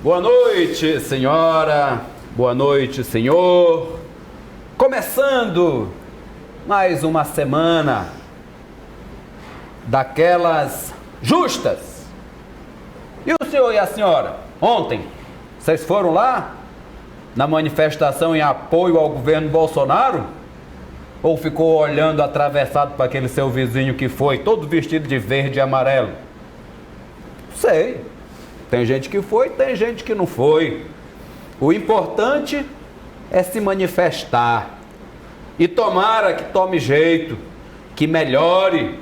Boa noite, senhora. Boa noite, senhor. Começando mais uma semana daquelas justas. E o senhor e a senhora? Ontem, vocês foram lá na manifestação em apoio ao governo Bolsonaro? Ou ficou olhando atravessado para aquele seu vizinho que foi, todo vestido de verde e amarelo? Sei. Tem gente que foi, tem gente que não foi. O importante é se manifestar. E tomara que tome jeito, que melhore,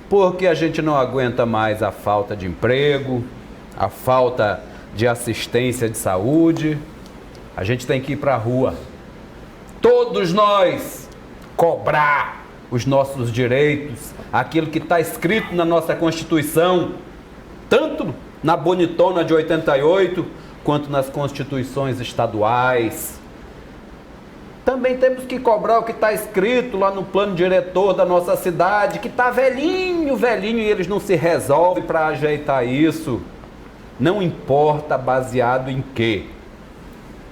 porque a gente não aguenta mais a falta de emprego, a falta de assistência de saúde. A gente tem que ir para a rua. Todos nós cobrar os nossos direitos, aquilo que está escrito na nossa Constituição, tanto na bonitona de 88, quanto nas constituições estaduais. Também temos que cobrar o que está escrito lá no plano diretor da nossa cidade, que está velhinho, velhinho, e eles não se resolvem para ajeitar isso. Não importa baseado em quê.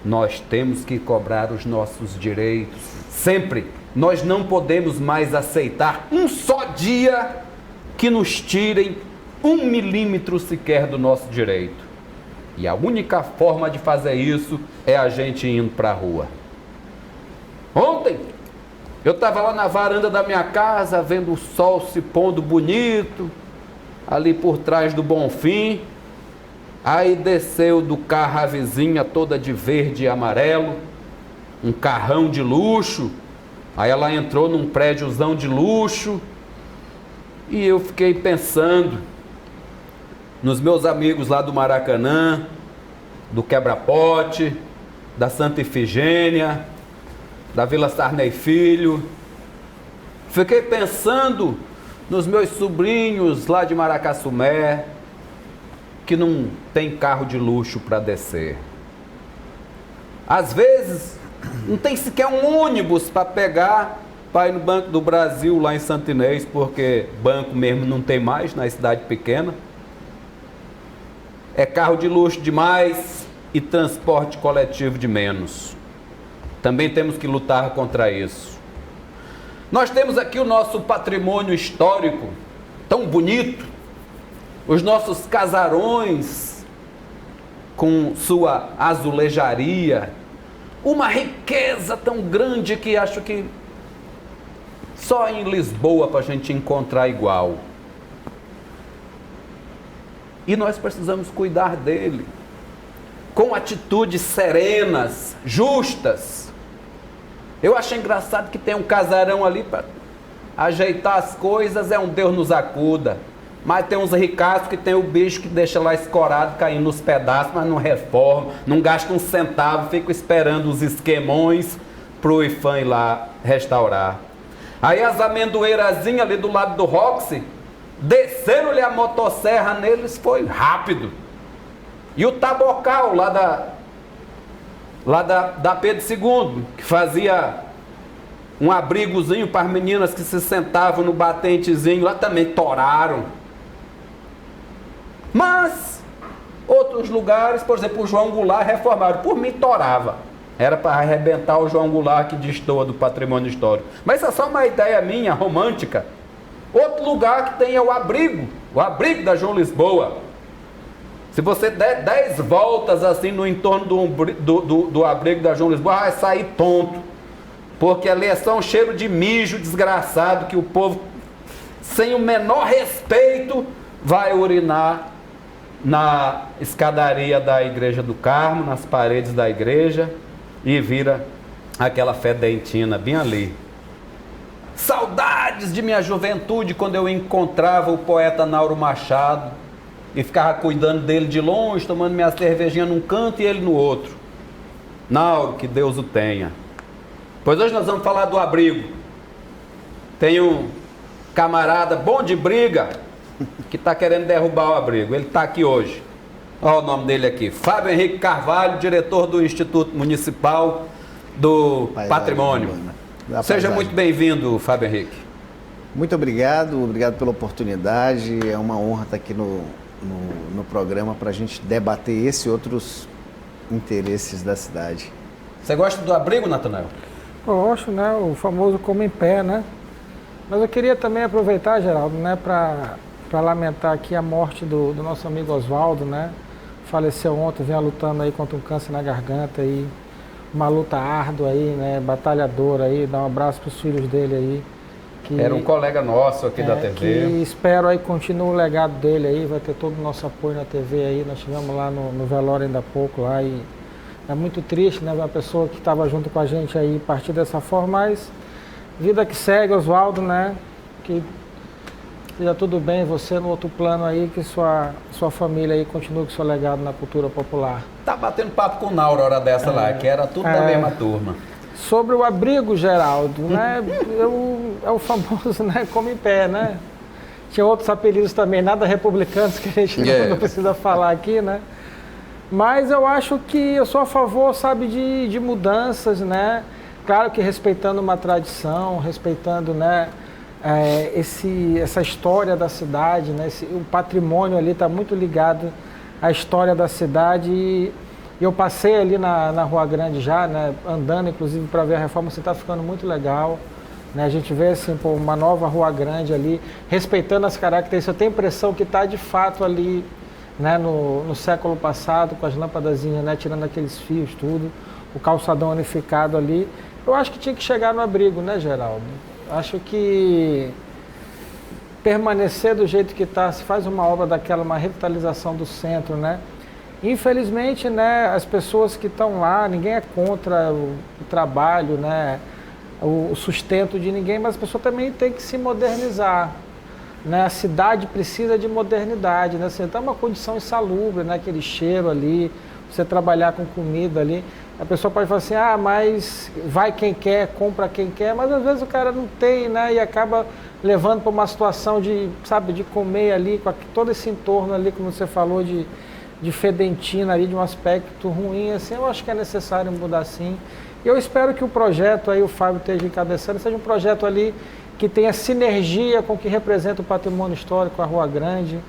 Nós temos que cobrar os nossos direitos. Sempre. Nós não podemos mais aceitar um só dia que nos tirem 1 milímetro sequer do nosso direito. E a única forma de fazer isso é a gente indo para a rua. Ontem, eu estava lá na varanda da minha casa, vendo o sol se pondo bonito, ali por trás do Bonfim. Aí desceu do carro a vizinha toda de verde e amarelo, um carrão de luxo. Aí ela entrou num prédiozão de luxo, e eu fiquei pensando nos meus amigos lá do Maracanã, do Quebra-Pote, da Santa Ifigênia, da Vila Sarney Filho. Fiquei pensando nos meus sobrinhos lá de Maracassumé, que não tem carro de luxo para descer. Às vezes, não tem sequer um ônibus para pegar para ir no Banco do Brasil, lá em Santo Inês, porque banco mesmo não tem mais na cidade pequena. É carro de luxo demais e transporte coletivo de menos. Também temos que lutar contra isso. Nós temos aqui o nosso patrimônio histórico, tão bonito, os nossos casarões com sua azulejaria, uma riqueza tão grande que acho que só em Lisboa para a gente encontrar igual. E nós precisamos cuidar dele com atitudes serenas, justas. Eu acho engraçado que tem um casarão ali para ajeitar as coisas, é um Deus nos acuda. Mas tem uns ricaços que tem o bicho que deixa lá escorado, caindo nos pedaços, mas não reforma, não gasta um centavo, fica esperando os esquemões para o IFAM ir lá restaurar. Aí as amendoeirazinhas ali do lado do Roxy, desceram-lhe a motosserra neles, foi rápido. E o Tabocal, lá da Pedro II, que fazia um abrigozinho para as meninas que se sentavam no batentezinho, lá também toraram. Mas outros lugares, por exemplo, o João Goulart reformaram. Por mim, torava. Era para arrebentar o João Goulart que destoa do patrimônio histórico. Mas isso é só uma ideia minha, romântica. Outro lugar que tem é o abrigo da João Lisboa. Se você der 10 voltas assim no entorno do abrigo da João Lisboa, vai sair tonto. Porque ali é só um cheiro de mijo desgraçado que o povo, sem o menor respeito, vai urinar na escadaria da Igreja do Carmo, nas paredes da igreja, e vira aquela fedentina bem ali. Saudades de minha juventude, quando eu encontrava o poeta Nauro Machado e ficava cuidando dele de longe, tomando minha cervejinha num canto e ele no outro. Nauro, que Deus o tenha. Pois hoje nós vamos falar do abrigo. Tem um camarada bom de briga que está querendo derrubar o abrigo. Ele está aqui hoje. Olha o nome dele aqui. Fábio Henrique Carvalho, diretor do Instituto Municipal do Patrimônio. Seja muito bem-vindo, Fábio Henrique. Muito obrigado pela oportunidade. É uma honra estar aqui no no programa para a gente debater esse e outros interesses da cidade. Você gosta do abrigo, Natanael? Gosto, né? O famoso come em pé, né? Mas eu queria também aproveitar, Geraldo, né, para lamentar aqui a morte do nosso amigo Oswaldo, né? Faleceu ontem, vinha lutando aí contra um câncer na garganta aí, uma luta árdua aí, né? Batalhador aí, dar um abraço para os filhos dele aí. Que, era um colega nosso aqui da TV. Que espero aí continue o legado dele aí, vai ter todo o nosso apoio na TV aí. Nós estivemos lá no velório ainda há pouco lá e é muito triste, né? Uma pessoa que estava junto com a gente aí partir dessa forma, mas vida que segue, Oswaldo, né? Que seja tudo bem, você no outro plano aí, que sua família aí continue com seu legado na cultura popular. Tá batendo papo com o Nauro hora dessa lá, que era tudo da mesma turma. Sobre o abrigo, Geraldo, né? É o famoso, né? Come em pé, né? Tinha outros apelidos também, nada republicanos, que a gente não precisa falar aqui, né? Mas eu acho que eu sou a favor, sabe, de mudanças, né? Claro que respeitando uma tradição, respeitando, né, essa história da cidade, né? O patrimônio ali está muito ligado à história da cidade e eu passei ali na Rua Grande já, né, andando inclusive para ver a reforma, você está ficando muito legal, né? A gente vê assim, pô, uma nova Rua Grande ali, respeitando as características. Eu tenho a impressão que está de fato ali, né, no século passado, com as lâmpadazinhas, né, tirando aqueles fios, tudo, o calçadão unificado ali. Eu acho que tinha que chegar no abrigo, né, Geraldo? Acho que permanecer do jeito que está, se faz uma obra daquela, uma revitalização do centro, né? Infelizmente, né, as pessoas que estão lá, ninguém é contra o trabalho, né, o sustento de ninguém, mas a pessoa também tem que se modernizar, né? A cidade precisa de modernidade, né? Assim, tá uma condição insalubre, né? Aquele cheiro ali, você trabalhar com comida ali, a pessoa pode falar assim, mas vai quem quer, compra quem quer, mas às vezes o cara não tem, né? E acaba levando para uma situação de, sabe, de comer ali, com todo esse entorno ali, como você falou, de fedentina ali, de um aspecto ruim, assim, eu acho que é necessário mudar sim. E eu espero que o projeto aí, o Fábio esteja encabeçando, seja um projeto ali que tenha sinergia com o que representa o patrimônio histórico, a Rua Grande,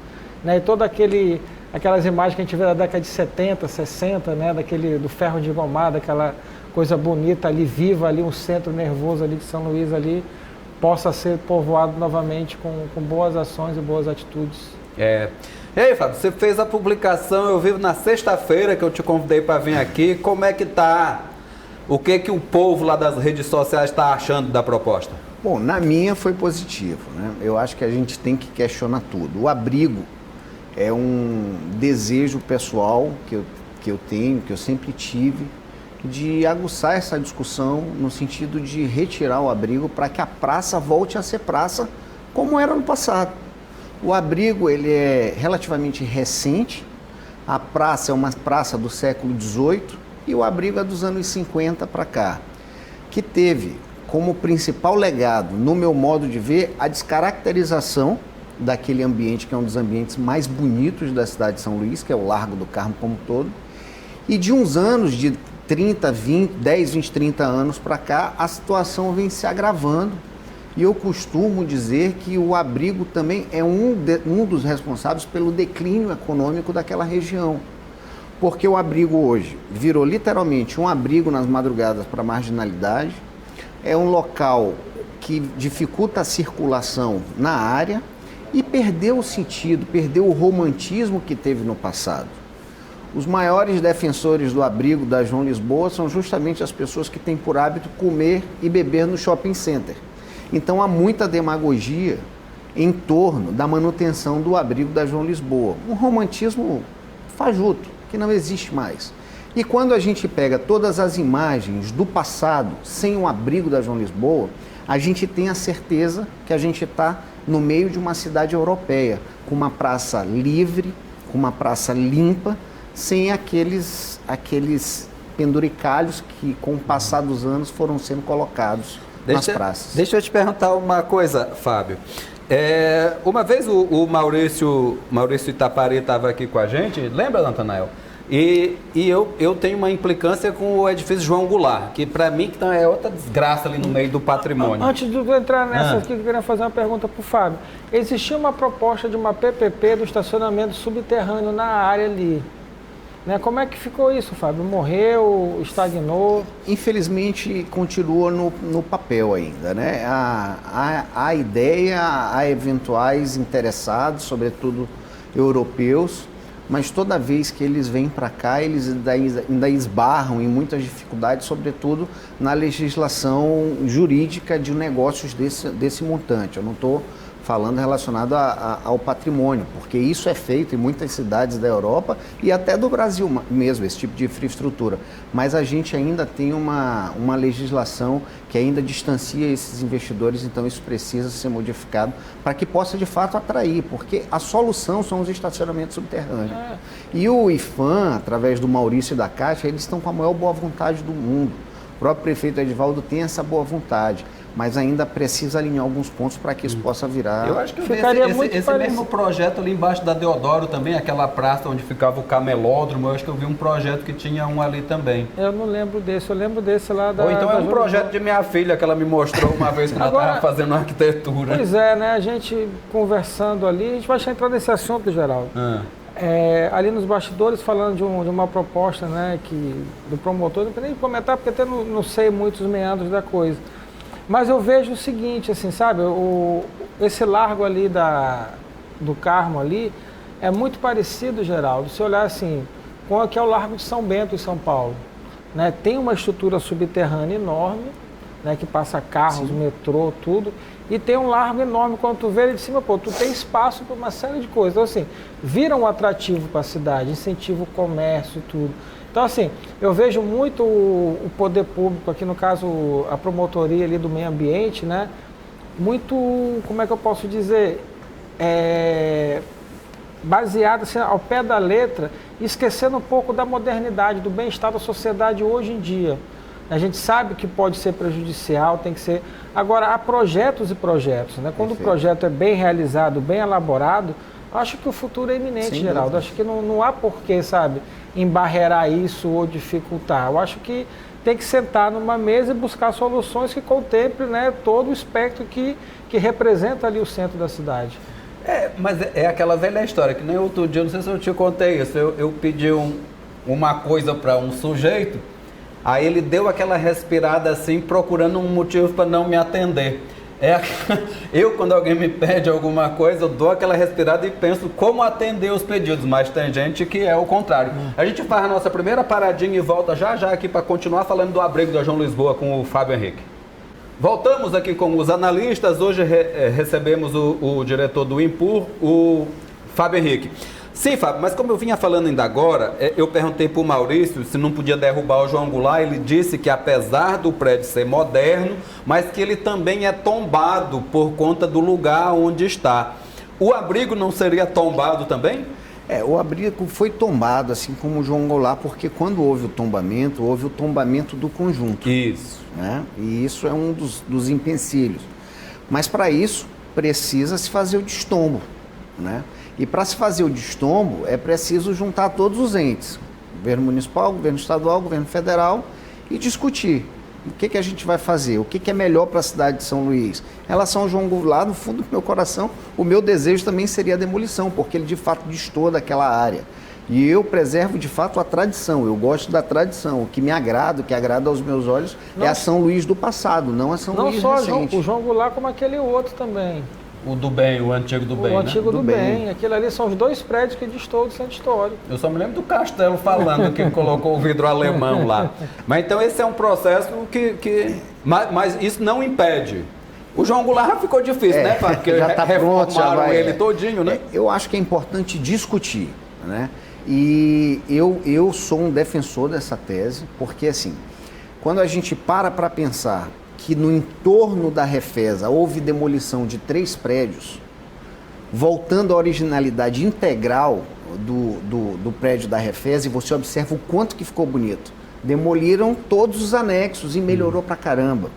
né? E toda aquelas imagens que a gente vê da década de 70, 60, né? Do ferro de engomado, aquela coisa bonita ali, viva ali, um centro nervoso ali de São Luís ali, possa ser povoado novamente com boas ações e boas atitudes. E aí, Fábio, você fez a publicação, eu vi na sexta-feira que eu te convidei para vir aqui, como é que tá, o que o povo lá das redes sociais está achando da proposta? Bom, na minha foi positivo, né? Eu acho que a gente tem que questionar tudo. O abrigo é um desejo pessoal que eu tenho, que eu sempre tive, de aguçar essa discussão no sentido de retirar o abrigo para que a praça volte a ser praça como era no passado. O abrigo ele é relativamente recente, a praça é uma praça do século XVIII e o abrigo é dos anos 50 para cá, que teve como principal legado, no meu modo de ver, a descaracterização daquele ambiente que é um dos ambientes mais bonitos da cidade de São Luís, que é o Largo do Carmo como um todo, e de uns anos, de 10, 20, 30 anos para cá, a situação vem se agravando. E eu costumo dizer que o abrigo também é um dos responsáveis pelo declínio econômico daquela região. Porque o abrigo hoje virou literalmente um abrigo nas madrugadas para a marginalidade, é um local que dificulta a circulação na área e perdeu o sentido, perdeu o romantismo que teve no passado. Os maiores defensores do abrigo da João Lisboa são justamente as pessoas que têm por hábito comer e beber no shopping center. Então há muita demagogia em torno da manutenção do abrigo da João Lisboa. Um romantismo fajuto, que não existe mais. E quando a gente pega todas as imagens do passado sem o abrigo da João Lisboa, a gente tem a certeza que a gente está no meio de uma cidade europeia, com uma praça livre, com uma praça limpa, sem aqueles penduricalhos que com o passar dos anos foram sendo colocados nas praças. Deixa eu te perguntar uma coisa, Fábio. Uma vez o Maurício Itapari estava aqui com a gente, lembra, Natanael? E eu tenho uma implicância com o edifício João Goulart, que para mim é outra desgraça ali no meio do patrimônio. Antes de eu entrar nessa aqui, eu queria fazer uma pergunta para o Fábio. Existia uma proposta de uma PPP do estacionamento subterrâneo na área ali. Né? Como é que ficou isso, Fábio? Morreu, estagnou? Infelizmente, continua no papel ainda, né? A ideia, há eventuais interessados, sobretudo europeus, mas toda vez que eles vêm para cá, eles ainda esbarram em muitas dificuldades, sobretudo na legislação jurídica de negócios desse montante. Eu não estou falando relacionado ao patrimônio, porque isso é feito em muitas cidades da Europa e até do Brasil mesmo, esse tipo de infraestrutura. Mas a gente ainda tem uma legislação que ainda distancia esses investidores, então isso precisa ser modificado para que possa de fato atrair, porque a solução são os estacionamentos subterrâneos. E o IFAM, através do Maurício e da Caixa, eles estão com a maior boa vontade do mundo. O próprio prefeito Edivaldo tem essa boa vontade, mas ainda precisa alinhar alguns pontos para que isso possa virar... Eu acho que esse mesmo projeto ali embaixo da Deodoro também, aquela praça onde ficava o camelódromo, eu acho que eu vi um projeto que tinha um ali também. Eu não lembro desse, eu lembro desse lá da... Ou então é um projeto de minha filha que ela me mostrou uma vez que ela estava fazendo arquitetura. Pois é, né? A gente conversando ali, a gente vai entrar nesse assunto, Geraldo. Ali nos bastidores, falando de uma proposta, né, do promotor, não nem comentar porque até não sei muitos meandros da coisa. Mas eu vejo o seguinte, assim, sabe, esse largo ali do Carmo ali é muito parecido, Geraldo, se olhar assim, com o que é o Largo de São Bento em São Paulo. Né? Tem uma estrutura subterrânea enorme, né, que passa carros, Sim. metrô, tudo, e tem um largo enorme, quando tu vê ele de cima, pô, tu tem espaço para uma série de coisas. Então, assim, vira um atrativo para a cidade, incentiva o comércio e tudo. Então, assim, eu vejo muito o poder público, aqui no caso a promotoria ali do meio ambiente, né? Muito, como é que eu posso dizer, baseado assim, ao pé da letra, esquecendo um pouco da modernidade, do bem-estar da sociedade hoje em dia. A gente sabe que pode ser prejudicial, tem que ser... Agora, há projetos e projetos, né? Quando Perfeito. O projeto é bem realizado, bem elaborado, acho que o futuro é iminente, Sem Geraldo. Dúvida. Acho que não há porquê, sabe, embarrear isso ou dificultar. Eu acho que tem que sentar numa mesa e buscar soluções que contemplem, né, todo o espectro que representa ali o centro da cidade. Mas é aquela velha história, que nem outro dia, não sei se eu te contei isso, eu pedi uma coisa para um sujeito, aí ele deu aquela respirada assim, procurando um motivo para não me atender. Eu, quando alguém me pede alguma coisa, eu dou aquela respirada e penso como atender os pedidos, mas tem gente que é o contrário. A gente faz a nossa primeira paradinha e volta já aqui para continuar falando do abrigo da João Lisboa com o Fábio Henrique. Voltamos aqui com os analistas, hoje recebemos o diretor do Impur, o Fábio Henrique. Sim, Fábio, mas como eu vinha falando ainda agora, eu perguntei para o Maurício se não podia derrubar o João Goulart. Ele disse que apesar do prédio ser moderno, mas que ele também é tombado por conta do lugar onde está. O abrigo não seria tombado também? O abrigo foi tombado, assim como o João Goulart, porque quando houve o tombamento do conjunto. Isso. Né? E isso é um dos empecilhos. Mas para isso, precisa se fazer o destombo, né? E para se fazer o destombo, é preciso juntar todos os entes, governo municipal, governo estadual, governo federal, e discutir o que a gente vai fazer, o que é melhor para a cidade de São Luís. Em relação ao João Goulart, no fundo do meu coração, o meu desejo também seria a demolição, porque ele de fato destoa daquela área. E eu preservo de fato a tradição, eu gosto da tradição. O que me agrada, o que agrada aos meus olhos, é a São Luís do passado, não a São Luís recente. Não só o João Goulart, como aquele outro também. O do bem, o antigo do bem, O antigo do bem. Aquilo ali são os dois prédios que destoam do centro histórico. Eu só me lembro do Castelo falando que colocou o vidro alemão lá. Mas então esse é um processo mas isso não impede. O João Goulart ficou difícil, né, Fábio? Porque já está pronto, já vai. Ele todinho, né? Eu acho que é importante discutir, né? E eu sou um defensor dessa tese, porque assim, quando a gente para pensar que no entorno da Refesa houve demolição de 3 prédios, voltando à originalidade integral do prédio da Refesa, e você observa o quanto que ficou bonito. Demoliram todos os anexos e melhorou pra caramba.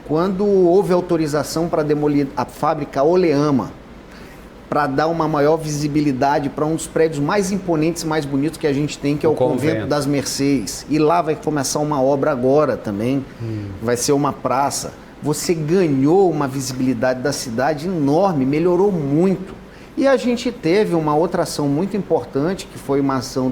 Quando houve autorização para demolir a fábrica Oleama, para dar uma maior visibilidade para um dos prédios mais imponentes e mais bonitos que a gente tem, que é o Convento das Mercês. E lá vai começar uma obra agora também, vai ser uma praça. Você ganhou uma visibilidade da cidade enorme, melhorou muito. E a gente teve uma outra ação muito importante, que foi uma ação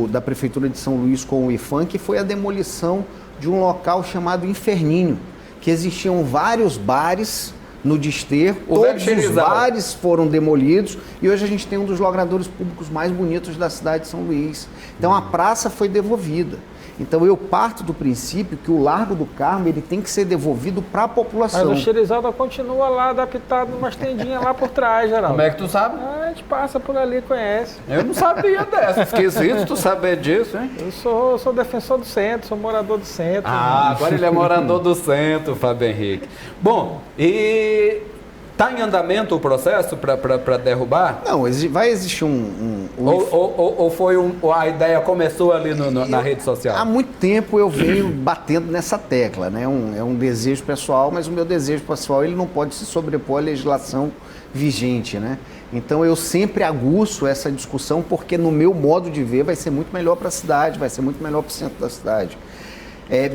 da Prefeitura de São Luís com o IFAM, que foi a demolição de um local chamado Inferninho, que existiam vários bares no Desterro, todos os bares foram demolidos e hoje a gente tem um dos logradouros públicos mais bonitos da cidade de São Luís. Então a praça foi devolvida. Então eu parto do princípio que o Largo do Carmo ele tem que ser devolvido para a população. Mas o Xerizada continua lá adaptado numa tendinha lá por trás, Geraldo. Como é que tu sabe? A gente passa por ali, conhece. Eu não sabia dessa. Esquisito tu saber disso, hein? Eu sou defensor do centro, sou morador do centro. Ah, agora ele é morador do centro, Fábio Henrique. Bom, e está em andamento o processo para derrubar? Não, vai existir Ou foi a ideia começou ali na rede social? Há muito tempo eu venho batendo nessa tecla, né? É um desejo pessoal, mas o meu desejo pessoal ele não pode se sobrepor à legislação vigente, né? Então eu sempre aguço essa discussão porque no meu modo de ver vai ser muito melhor para a cidade, vai ser muito melhor para o centro da cidade.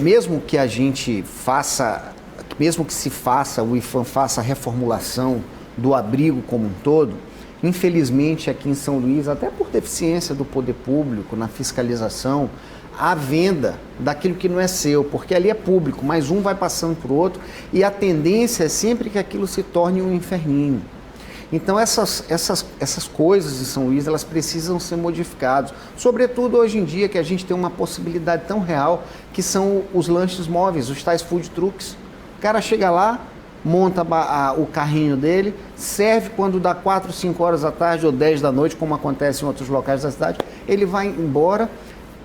Mesmo que a gente faça... Mesmo que o IFAM faça a reformulação do abrigo como um todo, infelizmente aqui em São Luís, até por deficiência do poder público na fiscalização, há venda daquilo que não é seu, porque ali é público, mas um vai passando para o outro e a tendência é sempre que aquilo se torne um inferninho. Então essas coisas em São Luís, elas precisam ser modificadas, sobretudo hoje em dia que a gente tem uma possibilidade tão real que são os lanches móveis, os tais food trucks. O cara chega lá, monta o carrinho dele, serve quando dá 4, 5 horas da tarde ou 10 da noite, como acontece em outros locais da cidade, ele vai embora,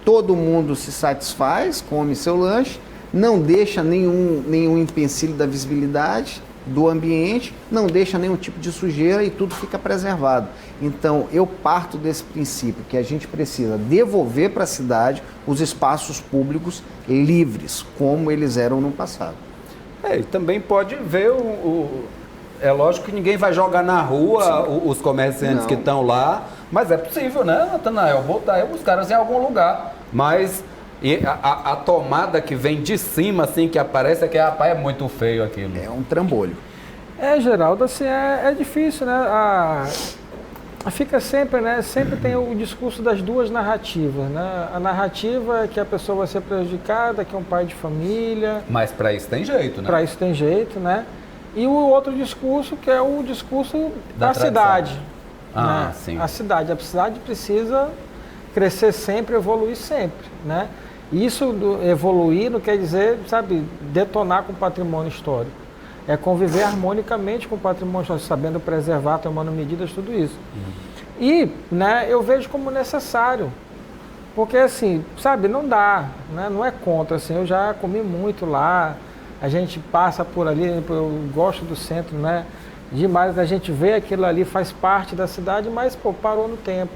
todo mundo se satisfaz, come seu lanche, não deixa nenhum empecilho da visibilidade do ambiente, não deixa nenhum tipo de sujeira e tudo fica preservado. Então, eu parto desse princípio que a gente precisa devolver para a cidade os espaços públicos livres, como eles eram no passado. E também pode ver é lógico que ninguém vai jogar na rua os comerciantes que estão lá, mas é possível, né, Natanael? Botar os caras em algum lugar. Mas a tomada que vem de cima, assim, que aparece, é muito feio aquilo. É um trambolho. Geraldo, assim, é difícil, né? Fica sempre, né? Sempre tem o discurso das duas narrativas, né? A narrativa é que a pessoa vai ser prejudicada, que é um pai de família. Mas para isso tem jeito, né? Para isso tem jeito, né? E o outro discurso que é o discurso da cidade. Ah, né? sim. A cidade precisa crescer sempre, evoluir sempre, né? Isso evoluir não quer dizer, sabe, detonar com o patrimônio histórico. É conviver harmonicamente com o patrimônio histórico, sabendo preservar, tomando medidas, tudo isso. E, né, eu vejo como necessário, porque assim, sabe, não dá, né, não é contra, assim, eu já comi muito lá, a gente passa por ali, eu gosto do centro, né, demais, a gente vê aquilo ali, faz parte da cidade, mas, pô, parou no tempo.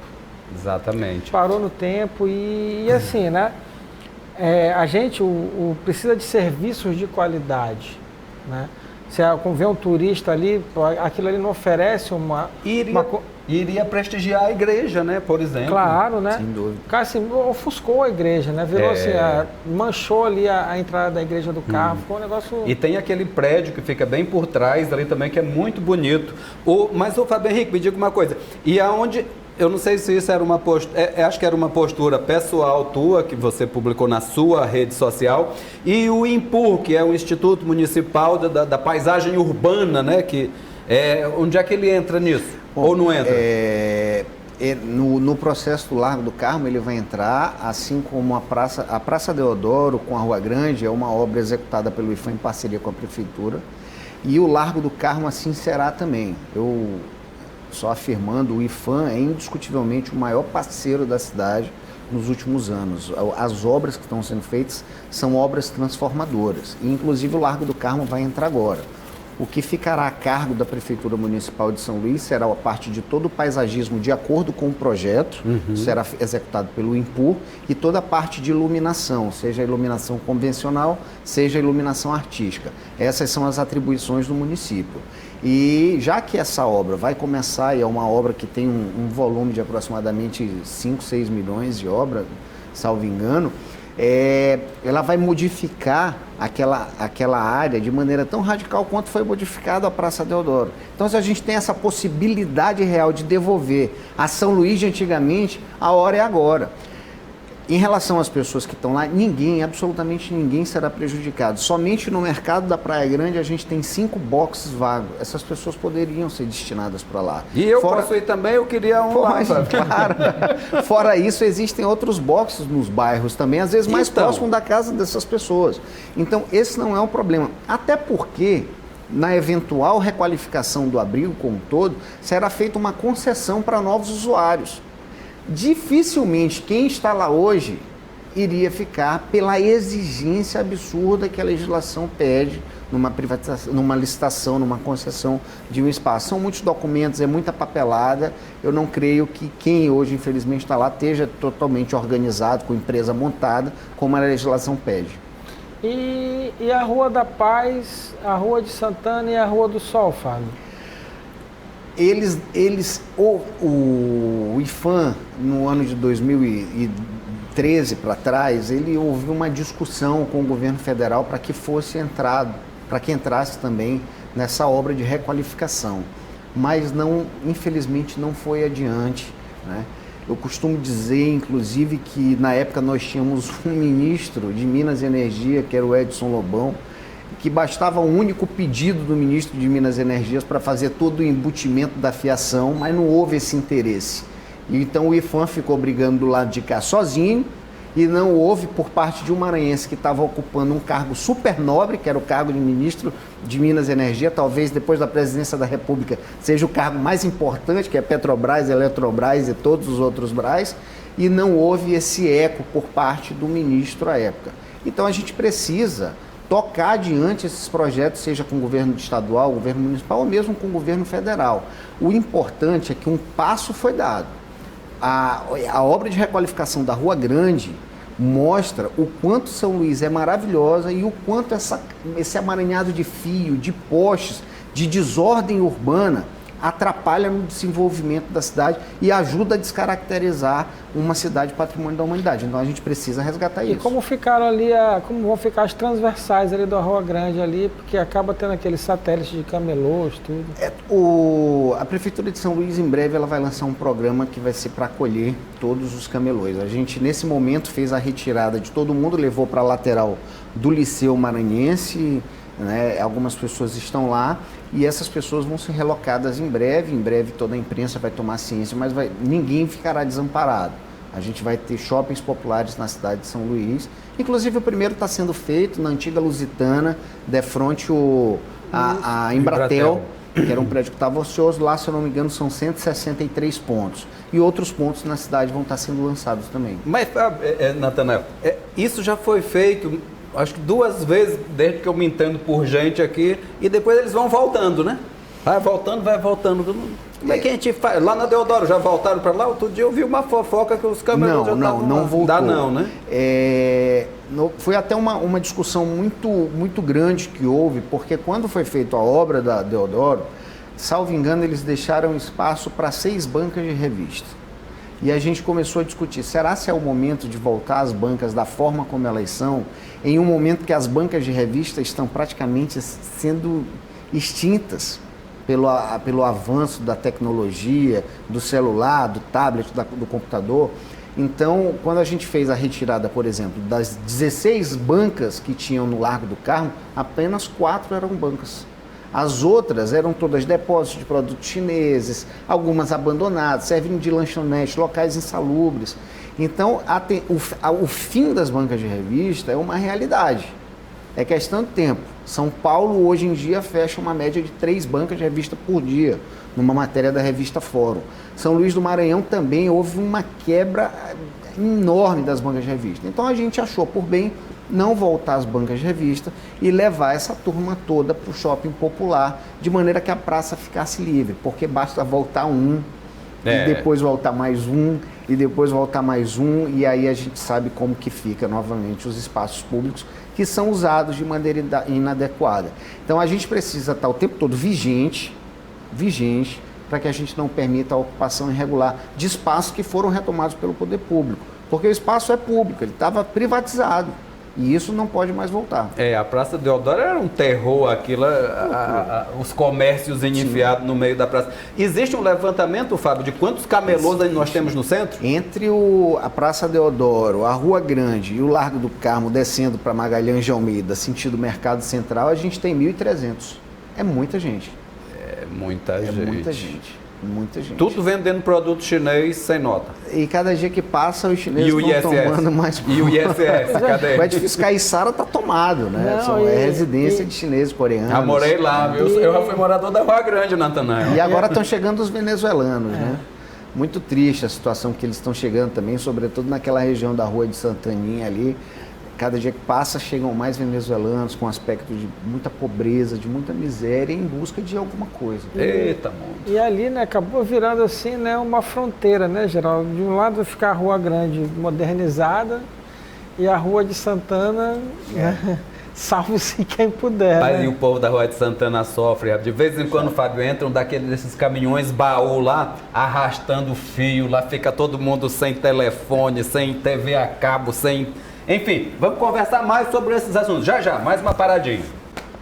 Exatamente. Parou no tempo e assim, né, a gente precisa de serviços de qualidade, né. Se vê um turista ali, aquilo ali não oferece Iria prestigiar a igreja, né, por exemplo. Claro, né? Sem dúvida. Cara, assim, ofuscou a igreja, né? Virou assim, manchou ali a entrada da igreja do carro, ficou um negócio... E tem aquele prédio que fica bem por trás ali também, que é muito bonito. Mas, Fábio Henrique, me diga uma coisa, e aonde... Eu não sei se isso era uma postura, acho que era uma postura pessoal tua, que você publicou na sua rede social, e o INPUR, que é o Instituto Municipal da Paisagem Urbana, né? Onde é que ele entra nisso? Bom, ou não entra? No processo do Largo do Carmo ele vai entrar, assim como a Praça Deodoro com a Rua Grande, é uma obra executada pelo IFAM em parceria com a Prefeitura, e o Largo do Carmo assim será também. Só afirmando, o IFAM é indiscutivelmente o maior parceiro da cidade nos últimos anos. As obras que estão sendo feitas são obras transformadoras. E, inclusive, o Largo do Carmo vai entrar agora. O que ficará a cargo da Prefeitura Municipal de São Luís será a parte de todo o paisagismo de acordo com o projeto, será executado pelo INPUR, e toda a parte de iluminação, seja a iluminação convencional, seja a iluminação artística. Essas são as atribuições do município. E já que essa obra vai começar, e é uma obra que tem um volume de aproximadamente 5, 6 milhões de obra, salvo engano, ela vai modificar aquela área de maneira tão radical quanto foi modificada a Praça Deodoro. Então, se a gente tem essa possibilidade real de devolver a São Luís de antigamente, a hora é agora. Em relação às pessoas que estão lá, absolutamente ninguém será prejudicado. Somente no mercado da Praia Grande a gente tem 5 boxes vagos. Essas pessoas poderiam ser destinadas para lá. E eu posso ir também, eu queria um lá. Claro. Fora isso, existem outros boxes nos bairros também, às vezes mais próximo da casa dessas pessoas. Então, esse não é um problema. Até porque, na eventual requalificação do abrigo como um todo, será feita uma concessão para novos usuários. Dificilmente quem está lá hoje iria ficar pela exigência absurda que a legislação pede numa privatização, numa licitação, numa concessão de um espaço. São muitos documentos, é muita papelada. Eu não creio que quem hoje, infelizmente, está lá esteja totalmente organizado, com empresa montada, como a legislação pede. E a Rua da Paz, a Rua de Santana e a Rua do Sol, Fábio? O IPHAN, no ano de 2013 para trás, ele houve uma discussão com o governo federal para que entrasse também nessa obra de requalificação, mas infelizmente não foi adiante, né? Eu costumo dizer, inclusive, que na época nós tínhamos um ministro de Minas e Energia, que era o Edson Lobão, que bastava um único pedido do ministro de Minas e Energia para fazer todo o embutimento da fiação, mas não houve esse interesse. Então o IPHAN ficou brigando do lado de cá sozinho, e não houve por parte de um maranhense que estava ocupando um cargo super nobre, que era o cargo de ministro de Minas e Energia, talvez depois da presidência da República seja o cargo mais importante, que é Petrobras, Eletrobras e todos os outros Bras, e não houve esse eco por parte do ministro à época. Então a gente precisa tocar adiante esses projetos, seja com o governo estadual, o governo municipal ou mesmo com o governo federal. O importante é que um passo foi dado. A obra de requalificação da Rua Grande mostra o quanto São Luís é maravilhosa e o quanto esse amaranhado de fio, de postes, de desordem urbana atrapalha no desenvolvimento da cidade e ajuda a descaracterizar uma cidade patrimônio da humanidade. Então a gente precisa resgatar isso. E como ficaram ali, como vão ficar as transversais ali da Rua Grande ali, porque acaba tendo aqueles satélites de camelôs, tudo. A Prefeitura de São Luís, em breve, ela vai lançar um programa que vai ser para acolher todos os camelôs. A gente, nesse momento, fez a retirada de todo mundo, levou para a lateral do Liceu Maranhense, né? Algumas pessoas estão lá e essas pessoas vão ser relocadas em breve toda a imprensa vai tomar ciência, mas ninguém ficará desamparado. A gente vai ter shoppings populares na cidade de São Luís, inclusive o primeiro está sendo feito na antiga Lusitana, de frente a Embratel, que era um prédio que estava ocioso. Lá, se eu não me engano, são 163 pontos. E outros pontos na cidade vão estar sendo lançados também. Mas, Natanael, isso já foi feito, acho que 2 vezes, desde que eu me entendo por gente aqui, e depois eles vão voltando, né? Vai voltando. Como é que a gente faz? Lá na Deodoro, já voltaram para lá? Outro dia eu vi uma fofoca que os camelôs já estavam lá. Não voltou. Dá não, né? Foi até uma discussão muito grande que houve, porque quando foi feita a obra da Deodoro, salvo engano, eles deixaram espaço para 6 bancas de revista. E a gente começou a discutir, será se é o momento de voltar às bancas da forma como elas são, em um momento que as bancas de revista estão praticamente sendo extintas pelo avanço da tecnologia, do celular, do tablet, do computador. Então, quando a gente fez a retirada, por exemplo, das 16 bancas que tinham no Largo do Carmo, apenas 4 eram bancas. As outras eram todas depósitos de produtos chineses, algumas abandonadas, servindo de lanchonete, locais insalubres. Então, o fim das bancas de revista é uma realidade. É questão de tempo. São Paulo, hoje em dia, fecha uma média de 3 bancas de revista por dia, numa matéria da revista Fórum. São Luís do Maranhão também houve uma quebra enorme das bancas de revista. Então, a gente achou por bem não voltar às bancas de revista e levar essa turma toda para o shopping popular, de maneira que a praça ficasse livre, porque basta voltar um, e depois voltar mais um, e depois voltar mais um, e aí a gente sabe como que fica novamente os espaços públicos que são usados de maneira inadequada. Então a gente precisa estar o tempo todo vigente, para que a gente não permita a ocupação irregular de espaços que foram retomados pelo poder público, porque o espaço é público, ele estava privatizado. E isso não pode mais voltar. A Praça Deodoro era um terror, aquilo, os comércios enfiados no meio da praça. Existe um levantamento, Fábio, de quantos camelôs nós temos no centro? Entre a Praça Deodoro, a Rua Grande e o Largo do Carmo, descendo para Magalhães de Almeida, sentido Mercado Central, a gente tem 1.300. É muita gente. Muita gente. Muita gente. Tudo vendendo produto chinês sem nota. E cada dia que passa, os chineses estão tomando mais... E o ISS, cadê? O edifício Caiçara está tomado, né? É residência de chineses, coreanos. Já morei lá, viu? Eu já fui morador da Rua Grande, Natanael. E agora estão chegando os venezuelanos, né? Muito triste a situação que eles estão chegando também, sobretudo naquela região da Rua de Santaninha ali. Cada dia que passa, chegam mais venezuelanos com aspecto de muita pobreza, de muita miséria, em busca de alguma coisa. Eita, mundo. E ali, né, acabou virando assim, né, uma fronteira, né, Geraldo? De um lado ficar a Rua Grande modernizada e a Rua de Santana, né, salve-se quem puder. Mas né? e o povo da Rua de Santana sofre. De vez em quando, Fábio, entram desses caminhões baú lá, arrastando fio, lá fica todo mundo sem telefone, sem TV a cabo, sem... Enfim, vamos conversar mais sobre esses assuntos. Já, mais uma paradinha.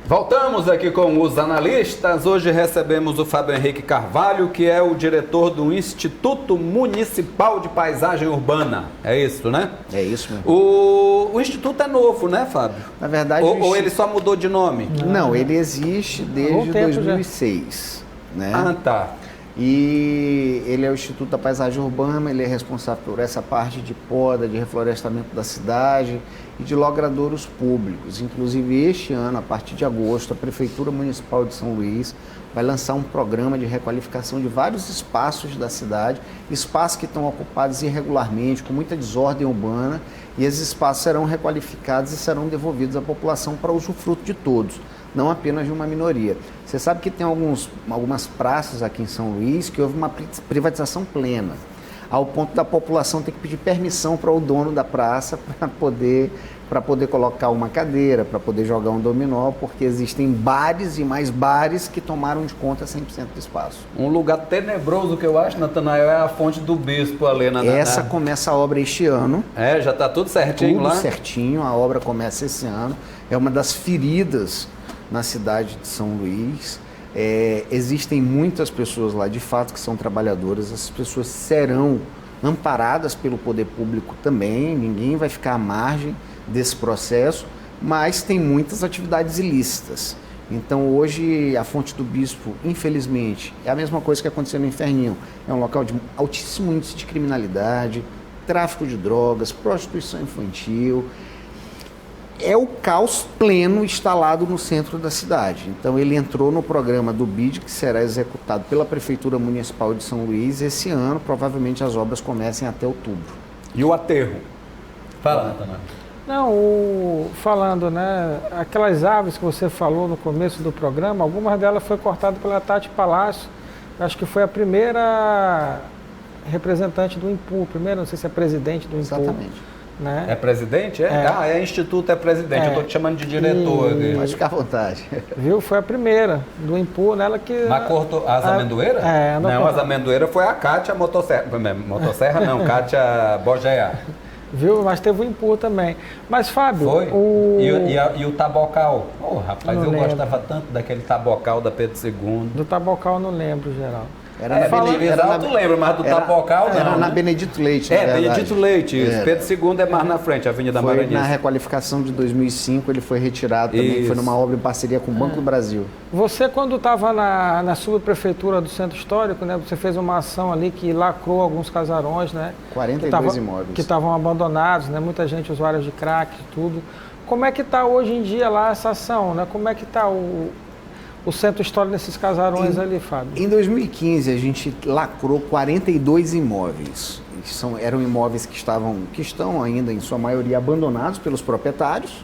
Voltamos aqui com os analistas. Hoje recebemos o Fábio Henrique Carvalho, que é o diretor do Instituto Municipal de Paisagem Urbana. É isso, né? É isso mesmo. O Instituto é novo, né, Fábio? Na verdade... Ou ele só mudou de nome? Não, ele existe desde 2006. Né? Ah, tá. E ele é o Instituto da Paisagem Urbana, ele é responsável por essa parte de poda, de reflorestamento da cidade e de logradouros públicos. Inclusive, este ano, a partir de agosto, a Prefeitura Municipal de São Luís vai lançar um programa de requalificação de vários espaços da cidade, espaços que estão ocupados irregularmente, com muita desordem urbana, e esses espaços serão requalificados e serão devolvidos à população para usufruto de todos, não apenas de uma minoria. Você sabe que tem algumas praças aqui em São Luís que houve uma privatização plena, ao ponto da população ter que pedir permissão para o dono da praça para poder colocar uma cadeira, para poder jogar um dominó, porque existem bares e mais bares que tomaram de conta 100% do espaço. Um lugar tenebroso que eu acho, Natanael, é a Fonte do Bispo ali na... Essa começa a obra este ano. Já está tudo certinho lá? Tudo certinho, a obra começa esse ano. É uma das feridas na cidade de São Luís. Existem muitas pessoas lá, de fato, que são trabalhadoras. Essas pessoas serão amparadas pelo poder público também, ninguém vai ficar à margem desse processo, mas tem muitas atividades ilícitas. Então hoje a Fonte do Bispo, infelizmente, é a mesma coisa que aconteceu no Inferninho. É um local de altíssimo índice de criminalidade, tráfico de drogas, prostituição infantil. É o caos pleno instalado no centro da cidade. Então ele entrou no programa do BID, que será executado pela Prefeitura Municipal de São Luís esse ano. Provavelmente as obras comecem até outubro. E o aterro? Fala, Natanael. Não, falando, né, aquelas árvores que você falou no começo do programa, algumas delas foi cortadas pela Tati Palácio. Acho que foi a primeira representante do IMPU, não sei se é presidente do IMPU. Exatamente. Né? É presidente? Instituto é presidente, eu estou te chamando de diretor. Pode ficar à vontade. Viu? Foi a primeira do IMPU, nela que... Mas cortou as amendoeiras? Não, as amendoeiras foi a Kátia Motosserra. Motosserra não, Kátia Bogea. Viu? Mas teve o IMPU também. Mas, Fábio... Foi? E o Tabocal? Rapaz, eu gostava tanto daquele Tabocal da Pedro II. Do Tabocal eu não lembro, Geraldo. Tu lembra, mas do Tabocal não. Era na Benedito Leite, Benedito Leite, isso. Pedro II é mais na frente, a Avenida Maranhense. Na requalificação de 2005 ele foi retirado também, foi numa obra em parceria com o Banco do Brasil. Você, quando estava na subprefeitura do Centro Histórico, né, você fez uma ação ali que lacrou alguns casarões, né? 42 imóveis. Que estavam abandonados, né? Muita gente usuária de crack e tudo. Como é que está hoje em dia lá essa ação, né? Como é que está o Centro Histórico nesses casarões ali, Fábio? Em 2015, a gente lacrou 42 imóveis. eram imóveis que estão ainda, em sua maioria, abandonados pelos proprietários,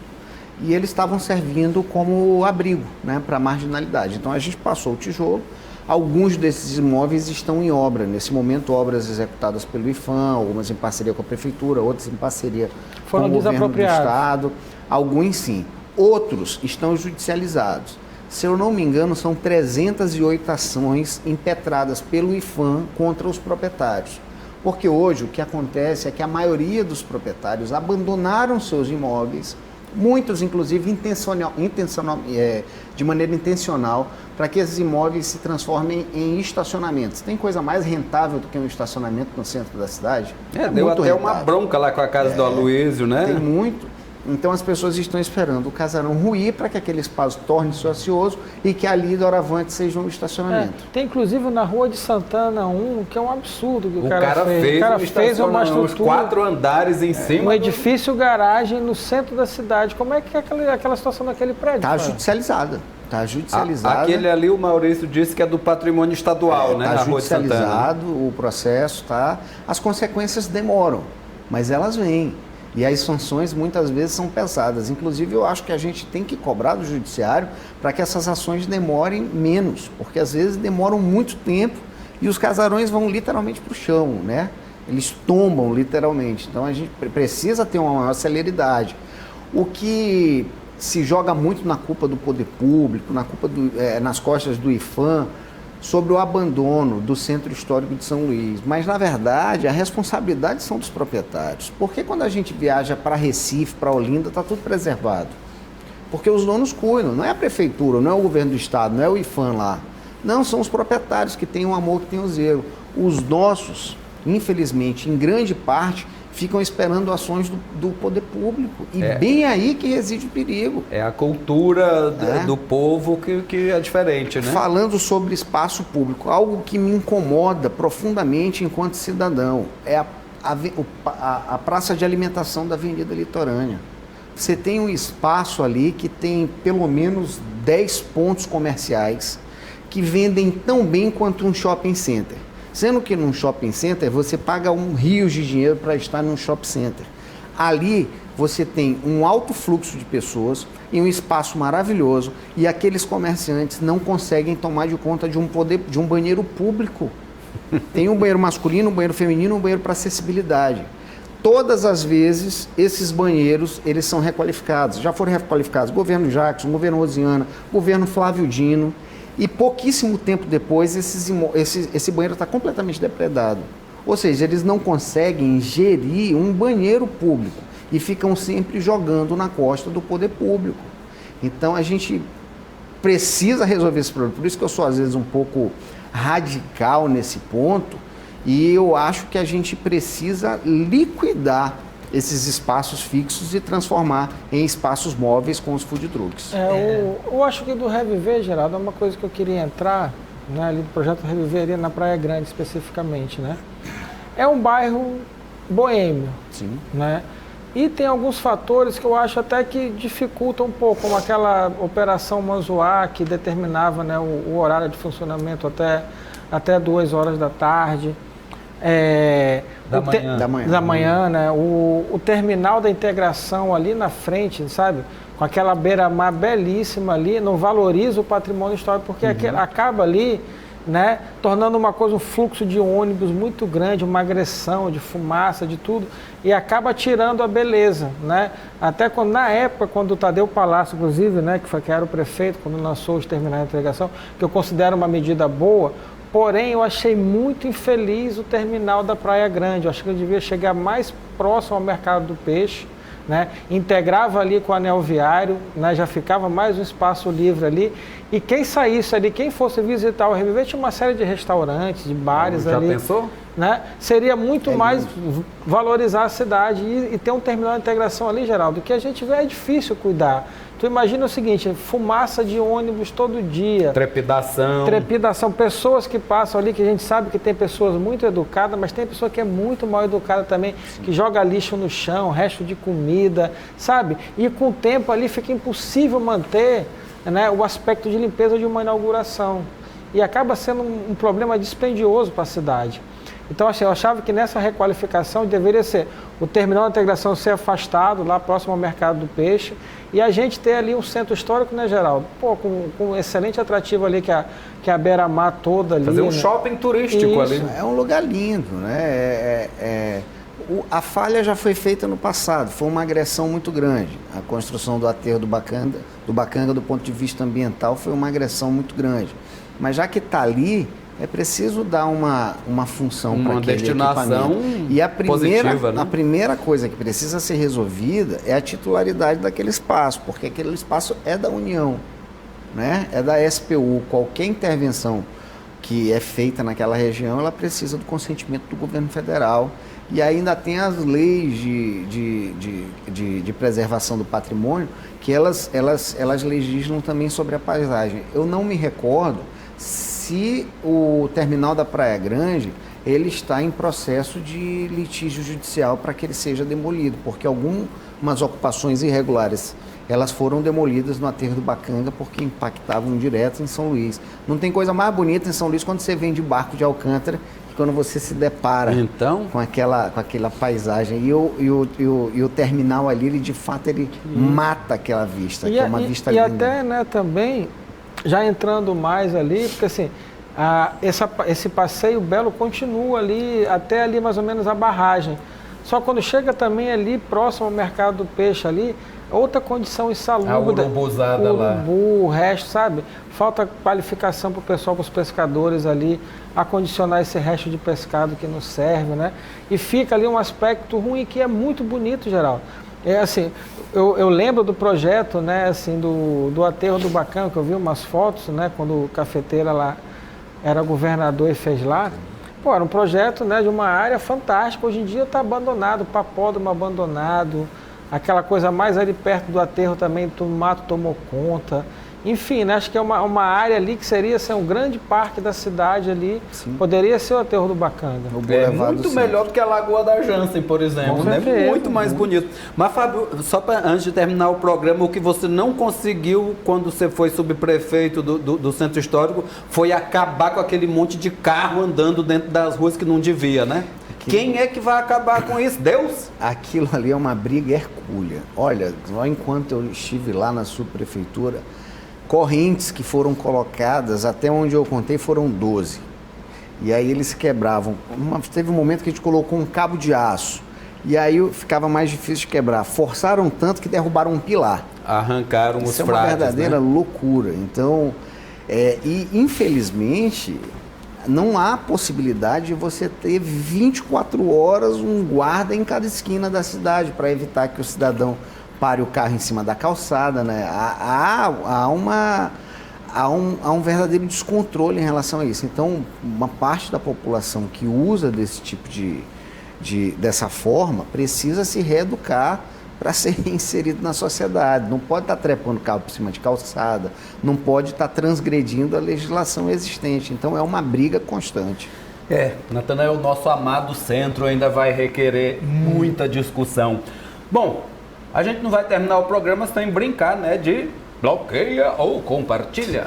e eles estavam servindo como abrigo, né, para a marginalidade. Então a gente passou o tijolo. Alguns desses imóveis estão em obra. Nesse momento, obras executadas pelo IPHAN, algumas em parceria com a Prefeitura, outras em parceria com o governo do Estado. Alguns sim. Outros estão judicializados. Se eu não me engano, são 308 ações impetradas pelo IPHAN contra os proprietários. Porque hoje o que acontece é que a maioria dos proprietários abandonaram seus imóveis, muitos inclusive de maneira intencional, para que esses imóveis se transformem em estacionamentos. Tem coisa mais rentável do que um estacionamento no centro da cidade? Deu até rentável. Uma bronca lá com a casa do Aloysio, né? Tem muito. Então as pessoas estão esperando o casarão ruir para que aquele espaço torne-se ocioso e que ali, doravante, seja um estacionamento. Tem inclusive na Rua de Santana que é um absurdo que o cara fez. O cara fez uma estrutura, uns 4 andares em cima. Um edifício garagem no centro da cidade. Como é que é aquela situação daquele prédio? Está judicializada. Está judicializado. Aquele ali, o Maurício disse que é do patrimônio estadual, né? Está judicializado o processo, tá? As consequências demoram, mas elas vêm. E as sanções muitas vezes são pesadas. Inclusive, eu acho que a gente tem que cobrar do judiciário para que essas ações demorem menos, porque às vezes demoram muito tempo e os casarões vão literalmente para o chão, né? Eles tombam literalmente. Então a gente precisa ter uma maior celeridade. O que se joga muito na culpa do poder público, nas costas do IPHAN, sobre o abandono do Centro Histórico de São Luís. Mas, na verdade, a responsabilidade são dos proprietários. Porque quando a gente viaja para Recife, para Olinda, está tudo preservado. Porque os donos cuidam, não é a prefeitura, não é o governo do estado, não é o IPHAN lá. Não, são os proprietários que têm o amor, que têm o zelo. Os nossos, infelizmente, em grande parte, ficam esperando ações do poder público. E bem aí que reside o perigo. É a cultura do povo que é diferente, né? Falando sobre espaço público, algo que me incomoda profundamente enquanto cidadão é a praça de alimentação da Avenida Litorânea. Você tem um espaço ali que tem pelo menos 10 pontos comerciais que vendem tão bem quanto um shopping center. Sendo que num shopping center você paga um rio de dinheiro para estar num shopping center. Ali você tem um alto fluxo de pessoas em um espaço maravilhoso e aqueles comerciantes não conseguem tomar de conta de um banheiro público. Tem um banheiro masculino, um banheiro feminino, um banheiro para acessibilidade. Todas as vezes esses banheiros eles são requalificados. Já foram requalificados governo Jackson, governo Rosiana, governo Flávio Dino. E pouquíssimo tempo depois, esse banheiro está completamente depredado. Ou seja, eles não conseguem gerir um banheiro público e ficam sempre jogando na costa do poder público. Então, a gente precisa resolver esse problema. Por isso que eu sou, às vezes, um pouco radical nesse ponto e eu acho que a gente precisa liquidar esses espaços fixos e transformar em espaços móveis com os food trucks. Eu acho que do Reviver, Geraldo, é uma coisa que eu queria entrar, né, ali do projeto Reviver, ali na Praia Grande especificamente, né? É um bairro boêmio, sim, né? E tem alguns fatores que eu acho até que dificultam um pouco, como aquela operação Manzoá, que determinava, né, o horário de funcionamento até 2 horas da tarde. Da manhã, né? O terminal da integração ali na frente, sabe? Com aquela beira-mar belíssima ali, não valoriza o patrimônio histórico, porque acaba ali, né, tornando uma coisa, um fluxo de ônibus muito grande, uma agressão de fumaça, de tudo, e acaba tirando a beleza, né? Até na época, quando o Tadeu Palácio, inclusive, né, que era o prefeito, quando lançou os terminais de integração, que eu considero uma medida boa. Porém, eu achei muito infeliz o terminal da Praia Grande. Eu acho que ele devia chegar mais próximo ao mercado do peixe, né? Integrava ali com o anel viário, né? Já ficava mais um espaço livre ali. E quem saísse ali, quem fosse visitar o Reviver, tinha uma série de restaurantes, de bares ali. Já pensou? Né? Seria muito mais valorizar a cidade e ter um terminal de integração ali, Geraldo, que a gente vê é difícil cuidar. Tu imagina o seguinte, fumaça de ônibus todo dia. Trepidação. Pessoas que passam ali, que a gente sabe que tem pessoas muito educadas, mas tem pessoa que é muito mal educada também, sim, que joga lixo no chão, resto de comida, sabe? E com o tempo ali fica impossível manter, né, o aspecto de limpeza de uma inauguração. E acaba sendo um problema dispendioso para a cidade. Então, assim, eu achava que nessa requalificação deveria ser o terminal de integração ser afastado, lá próximo ao mercado do peixe, e a gente ter ali um centro histórico, né, Geraldo? Pô, com um excelente atrativo ali, que é a beira-mar toda ali. Fazer um né? shopping turístico ali. É um lugar lindo, né? A falha já foi feita no passado, foi uma agressão muito grande. A construção do aterro do Bacanga, do ponto de vista ambiental, foi uma agressão muito grande. Mas já que está ali, é preciso dar uma função para aquele destinação e positiva, né? a primeira coisa que precisa ser resolvida é a titularidade daquele espaço, porque aquele espaço é da União, né? É da SPU. Qualquer intervenção que é feita naquela região, ela precisa do consentimento do governo federal. E ainda tem as leis de preservação do patrimônio, que elas legislam também sobre a paisagem. Eu não me recordo se o terminal da Praia Grande ele está em processo de litígio judicial para que ele seja demolido, porque algumas ocupações irregulares elas foram demolidas no aterro do Bacanga porque impactavam direto em São Luís. Não tem coisa mais bonita em São Luís quando você vem de barco de Alcântara, quando você se depara com aquela paisagem. E o terminal ali, ele de fato mata aquela vista, que é uma vista linda. E até, né, também, já entrando mais ali, porque assim, esse passeio belo continua ali, até ali mais ou menos a barragem. Só quando chega também ali, próximo ao mercado do peixe ali, outra condição insalubre. A urubuzada lá. O resto, sabe? Falta qualificação para o pessoal, para os pescadores ali, acondicionar esse resto de pescado que nos serve, né? E fica ali um aspecto ruim que é muito bonito, Geraldo. É assim, eu lembro do projeto, né, assim, do aterro do Bacanga, que eu vi umas fotos, né, quando o Cafeteira lá era governador e fez lá. Pô, era um projeto, né, de uma área fantástica. Hoje em dia está abandonado, o papódromo abandonado, aquela coisa mais ali perto do aterro também, o mato tomou conta. Enfim, né, acho que é uma área ali que seria assim, um grande parque da cidade ali. Sim. Poderia ser o aterro do Bacanga. É muito melhor do que a Lagoa da Jansen, por exemplo. Né? Muito mais bonito. Mas, Fábio, só antes de terminar o programa, o que você não conseguiu quando você foi subprefeito do Centro Histórico foi acabar com aquele monte de carro andando dentro das ruas que não devia, né? Quem é que vai acabar com isso? Deus? Aquilo ali é uma briga hercúlea. Olha, só enquanto eu estive lá na subprefeitura, correntes que foram colocadas, até onde eu contei, foram 12. E aí eles quebravam. Teve um momento que a gente colocou um cabo de aço. E aí ficava mais difícil de quebrar. Forçaram tanto que derrubaram um pilar. Arrancaram os frades. Isso é uma verdadeira loucura. Então, e infelizmente, não há possibilidade de você ter 24 horas um guarda em cada esquina da cidade para evitar que o cidadão pare o carro em cima da calçada, né? Há um verdadeiro descontrole em relação a isso. Então, uma parte da população que usa desse tipo dessa forma precisa se reeducar para ser inserido na sociedade. Não pode estar trepando carro por cima de calçada, não pode estar transgredindo a legislação existente. Então, é uma briga constante. Natanael, o nosso amado centro ainda vai requerer muita discussão. Bom, a gente não vai terminar o programa sem brincar, né, de bloqueia ou compartilha.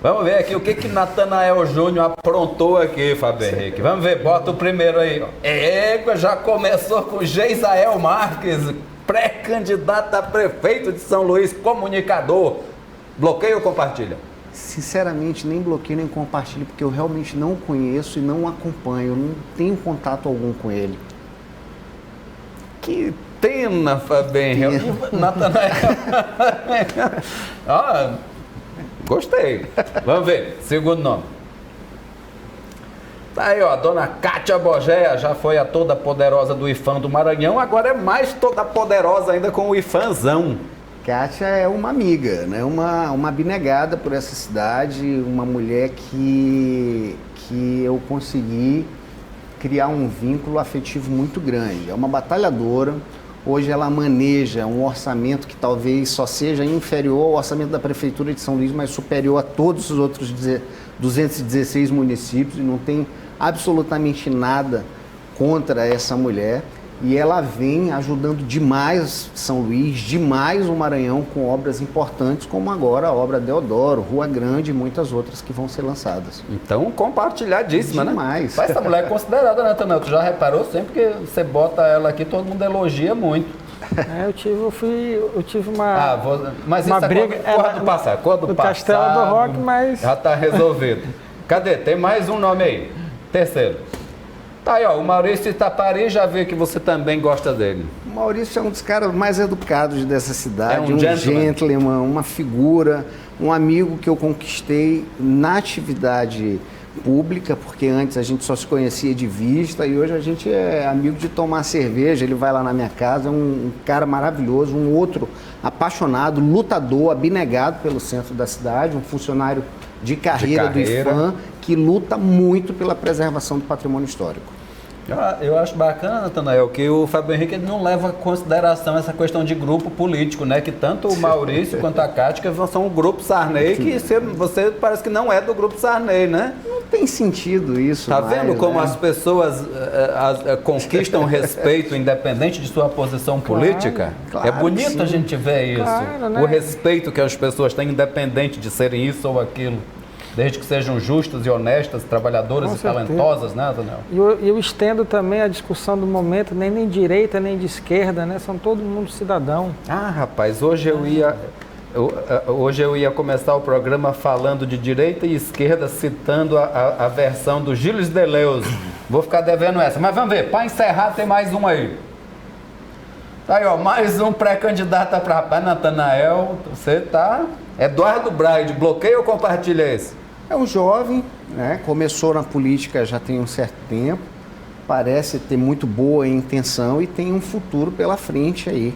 Vamos ver aqui o que Natanael Júnior aprontou aqui, Fábio Henrique. Vamos ver, bota o primeiro aí. Já começou com Geisael Marques, pré-candidato a prefeito de São Luís, comunicador. Bloqueia ou compartilha? Sinceramente, nem bloqueio nem compartilho, porque eu realmente não o conheço e não o acompanho, eu não tenho contato algum com ele. Que pena, Fabinho. Natanael. Gostei. Vamos ver, segundo nome. Tá aí, ó, dona Cátia Bogéia, já foi a toda poderosa do IFAM do Maranhão, agora é mais toda poderosa ainda com o IFAMzão. Kátia é uma amiga, né? uma abnegada por essa cidade, uma mulher que eu consegui criar um vínculo afetivo muito grande. É uma batalhadora, hoje ela maneja um orçamento que talvez só seja inferior ao orçamento da Prefeitura de São Luís, mas superior a todos os outros 216 municípios, e não tem absolutamente nada contra essa mulher. e ela vem ajudando demais São Luís, demais o Maranhão com obras importantes, como agora a obra Deodoro, Rua Grande e muitas outras que vão ser lançadas. Então, compartilhadíssima, demais. Né? Mas essa mulher é considerada, né, Tanel? Tu já reparou sempre que você bota ela aqui, todo mundo elogia muito. Eu tive uma. Mas uma isso briga, é cor do passado. Cor do passado. Castelo do Rock, mas. Já está resolvido. Cadê? Tem mais um nome aí. Terceiro. Tá aí, ó. O Maurício Itapari, já vê que você também gosta dele. O Maurício é um dos caras mais educados dessa cidade. É um gentleman, uma figura, um amigo que eu conquistei na atividade pública, porque antes a gente só se conhecia de vista e hoje a gente é amigo de tomar cerveja. Ele vai lá na minha casa, é um cara maravilhoso, um outro apaixonado, lutador, abnegado pelo centro da cidade, um funcionário de carreira do IFAM que luta muito pela preservação do patrimônio histórico. Eu acho bacana, Natanael, que o Fábio Henrique ele não leva em consideração essa questão de grupo político, né? Que tanto o Maurício quanto a Cátia são o grupo Sarney, que você parece que não é do grupo Sarney, né? Não tem sentido isso. Tá vendo como as pessoas conquistam respeito independente de sua posição política? Claro, é bonito a gente ver isso. Claro, né? O respeito que as pessoas têm independente de serem isso ou aquilo. Desde que sejam justas e honestas, trabalhadoras e talentosas, né, Daniel? E eu estendo também a discussão do momento, nem de direita, nem de esquerda, né? São todo mundo cidadão. Ah, rapaz, hoje eu ia começar o programa falando de direita e esquerda, citando a versão do Gilles Deleuze. Vou ficar devendo essa. Mas vamos ver, para encerrar tem mais um aí. Tá aí, ó, mais um pré-candidato para rapaz, Natanael. Você tá... Eduardo Braide, bloqueia ou compartilha esse? É um jovem, né? Começou na política já tem um certo tempo, parece ter muito boa intenção e tem um futuro pela frente aí.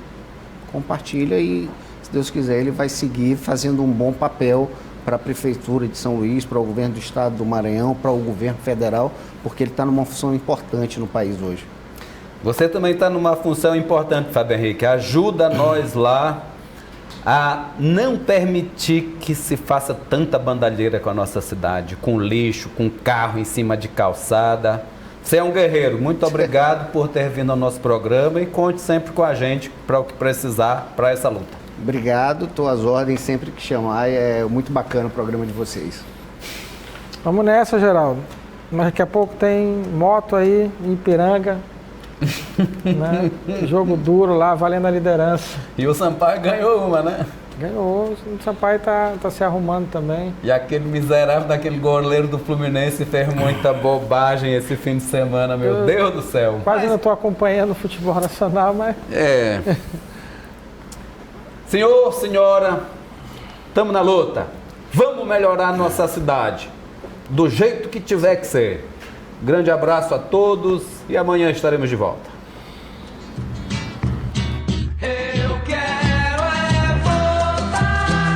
Compartilha e, se Deus quiser, ele vai seguir fazendo um bom papel para a Prefeitura de São Luís, para o governo do Estado do Maranhão, para o governo federal, porque ele está numa função importante no país hoje. Você também está numa função importante, Fábio Henrique. Ajuda nós lá a não permitir que se faça tanta bandalheira com a nossa cidade, com lixo, com carro em cima de calçada. Você é um guerreiro. Muito obrigado por ter vindo ao nosso programa e conte sempre com a gente para o que precisar para essa luta. Obrigado, estou às ordens sempre que chamar. É muito bacana o programa de vocês. Vamos nessa, Geraldo. Mas daqui a pouco tem moto aí em Ipiranga. Né? Jogo duro lá, valendo a liderança. E o Sampaio ganhou uma, né? Ganhou, o Sampaio tá se arrumando também. E aquele miserável daquele goleiro do Fluminense fez muita bobagem esse fim de semana, meu Deus do céu. Quase não estou acompanhando o futebol nacional, mas... Senhor, senhora, estamos na luta. Vamos melhorar a nossa cidade, do jeito que tiver que ser. Grande abraço a todos e amanhã estaremos de volta.